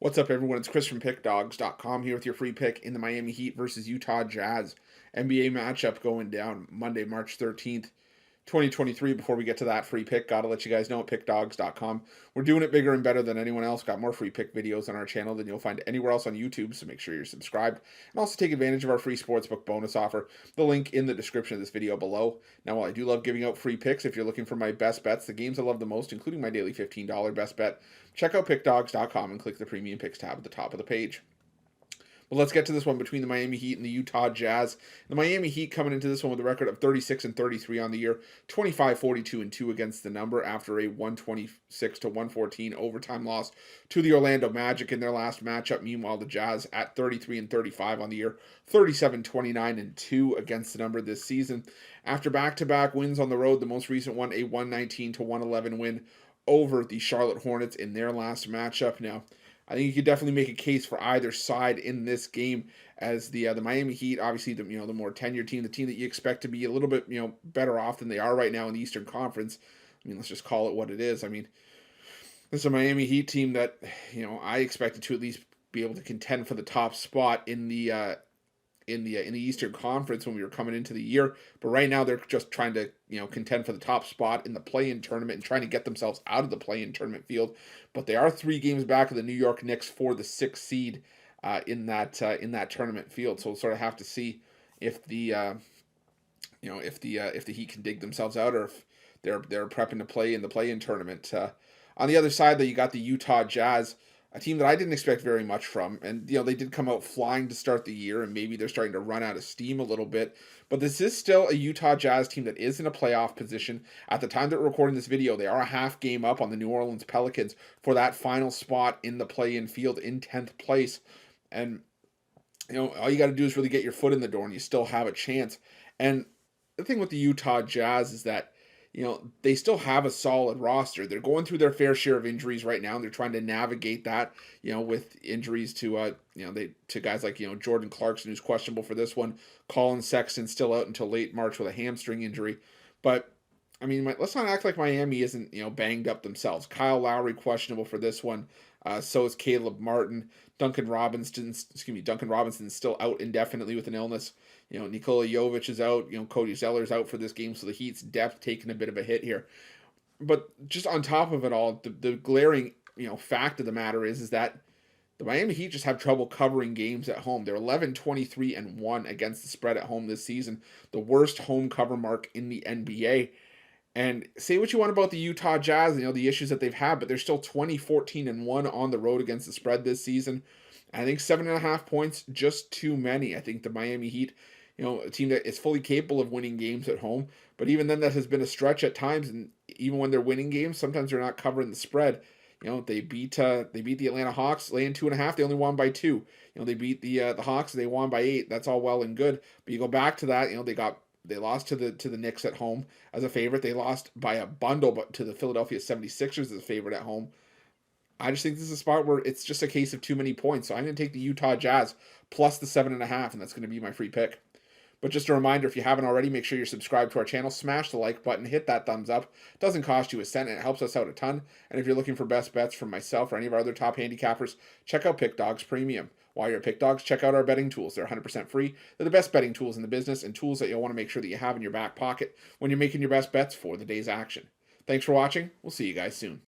What's up, everyone? It's Chris from Pickdawgz.com here with your free pick in the Miami Heat versus Utah Jazz NBA matchup going down Monday, March 13th, 2023. Before we get to that free pick, gotta let you guys know at Pickdawgz.com. We're doing it bigger and better than anyone else. Got more free pick videos on our channel than you'll find anywhere else on YouTube, so make sure you're subscribed. And also take advantage of our free Sportsbook bonus offer. The link in the description of this video below. Now, while I do love giving out free picks, if you're looking for my best bets, the games I love the most, including my daily $15 best bet, check out Pickdawgz.com and click the Premium Picks tab at the top of the page. But let's get to this one between the Miami Heat and the Utah Jazz. The Miami Heat coming into this one with a record of 36-33 on the year, 25-42-2 against the number after a 126-114 overtime loss to the Orlando Magic in their last matchup. Meanwhile, the Jazz at 33-35 on the year, 37-29-2 against the number this season. After back-to-back wins on the road, the most recent one a 119-111 win over the Charlotte Hornets in their last matchup. Now, I think you could definitely make a case for either side in this game, as the Miami Heat, obviously the more tenured team, the team that you expect to be a little bit better off than they are right now in the Eastern Conference. I mean, let's just call it what it is. I mean, this is a Miami Heat team that I expected to at least be able to contend for the top spot in the Eastern Conference when we were coming into the year. But right now they're just trying to contend for the top spot in the play-in tournament and trying to get themselves out of the play-in tournament field. But they are 3 games back of the New York Knicks for the 6th seed in that tournament field. So we'll sort of have to see if the Heat can dig themselves out, or if they're prepping to play in the play-in tournament. On the other side, though, you got the Utah Jazz, a team that I didn't expect very much from. And, they did come out flying to start the year, and maybe they're starting to run out of steam a little bit. But this is still a Utah Jazz team that is in a playoff position. At the time that we're recording this video, they are a half game up on the New Orleans Pelicans for that final spot in the play-in field in 10th place. And, all you got to do is really get your foot in the door, and you still have a chance. And the thing with the Utah Jazz is that, they still have a solid roster. They're going through their fair share of injuries right now, and they're trying to navigate that, with injuries to, to guys like, Jordan Clarkson, who's questionable for this one. Colin Sexton still out until late March with a hamstring injury. But, I mean, let's not act like Miami isn't, banged up themselves. Kyle Lowry questionable for this one. So is Caleb Martin. Duncan Robinson's still out indefinitely with an illness. Nikola Jovic is out. Cody Zeller's out for this game, so the Heat's depth taking a bit of a hit here. But just on top of it all, the glaring fact of the matter is that the Miami Heat just have trouble covering games at home. They're 11-23-1 against the spread at home this season, the worst home cover mark in the NBA. And say what you want about the Utah Jazz, the issues that they've had, but they're still 20-14-1 on the road against the spread this season. I think 7.5 points, just too many. I think the Miami Heat, a team that is fully capable of winning games at home, but even then that has been a stretch at times, and even when they're winning games, sometimes they're not covering the spread. They beat the Atlanta Hawks, laying 2.5. They only won by 2. They beat the Hawks, they won by 8. That's all well and good. But you go back to that, they lost to the Knicks at home as a favorite. They lost by a bundle but to the Philadelphia 76ers as a favorite at home. I just think this is a spot where it's just a case of too many points. So I'm going to take the Utah Jazz plus the 7.5, and that's going to be my free pick. But just a reminder, if you haven't already, make sure you're subscribed to our channel. Smash the like button, hit that thumbs up. It doesn't cost you a cent, and it helps us out a ton. And if you're looking for best bets from myself or any of our other top handicappers, check out Pick Dawgz Premium. While you're at Pick Dawgz, check out our betting tools. They're 100% free. They're the best betting tools in the business, and tools that you'll want to make sure that you have in your back pocket when you're making your best bets for the day's action. Thanks for watching. We'll see you guys soon.